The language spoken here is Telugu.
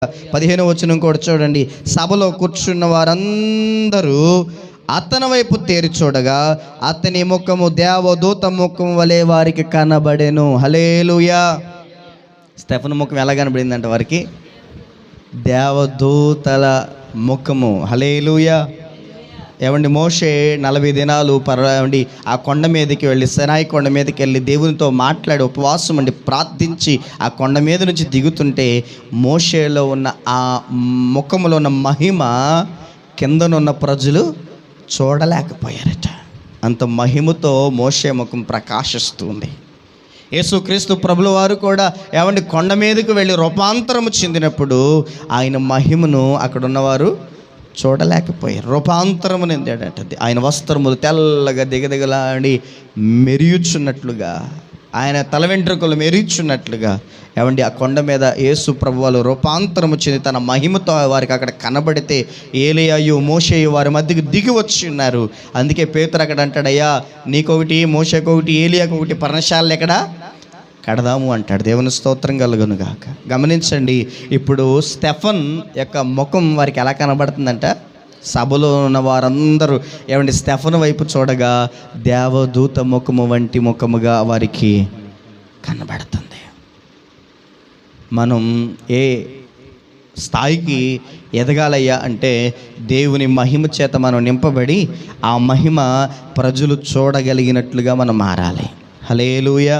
15వ వచనం కూడా చూడండి. సభలో కూర్చున్న వారందరూ అతని వైపు తేరి చూడగా అతని ముఖము దేవదూత ముఖం వలె వారికి కనబడెను. హల్లెలూయా. స్టెఫను ముఖం ఎలా కనబడిందంట వారికి? దేవదూతల ముఖము. హల్లెలూయా. ఏమండి, మోషే 40 దినాలు ఆ కొండ మీదకి వెళ్ళి, సినాయి కొండ మీదకి వెళ్ళి దేవునితో మాట్లాడి ఉపవాసం అండి ప్రార్థించి ఆ కొండ మీద నుంచి దిగుతుంటే మోషేలో ఉన్న ఆ ముఖములో ఉన్న మహిమ కిందనున్న ప్రజలు చూడలేకపోయారట. అంత మహిమతో మోషే ముఖం ప్రకాశిస్తుంది. యేసుక్రీస్తు ప్రభుల వారు కూడా ఏమండి కొండ మీదకు వెళ్ళి రూపాంతరము చెందినప్పుడు ఆయన మహిమను అక్కడ ఉన్నవారు చూడలేకపోయారు. రూపాంతరము చెందాడట. ఆయన వస్త్రములు తెల్లగా దిగదిగలాడి మెరియుచున్నట్లుగా, ఆయన తల వెంట్రుకలు మెరియుచున్నట్లుగా ఏమండి ఆ కొండ మీద యేసు ప్రభువాలు రూపాంతరము చెంది తన మహిమతో వారికి అక్కడ కనబడితే ఏలీయాయు మోషేయు వారి మధ్యకి దిగి వచ్చి ఉన్నారు. అందుకే పేతురు అక్కడ అంటాడు, అయ్యా నీకొకటి, మోషేకొకటి, ఏలియాకు ఒకటి పర్ణశాలలు ఎక్కడ కడదాము అంటాడు. దేవుని స్తోత్రం కలుగునుగాక. గమనించండి, ఇప్పుడు స్టెఫన్ యొక్క ముఖం వారికి ఎలా కనబడుతుందంట? సభలో ఉన్న వారందరూ ఏమండి స్టెఫన్ వైపు చూడగా దేవదూత ముఖము వంటి ముఖముగా వారికి కనబడుతుంది. మనం ఏ స్థాయికి ఎదగాలయ్యా అంటే దేవుని మహిమ చేత మనం నింపబడి ఆ మహిమ ప్రజలు చూడగలిగినట్లుగా మనం మారాలి. హల్లెలూయా.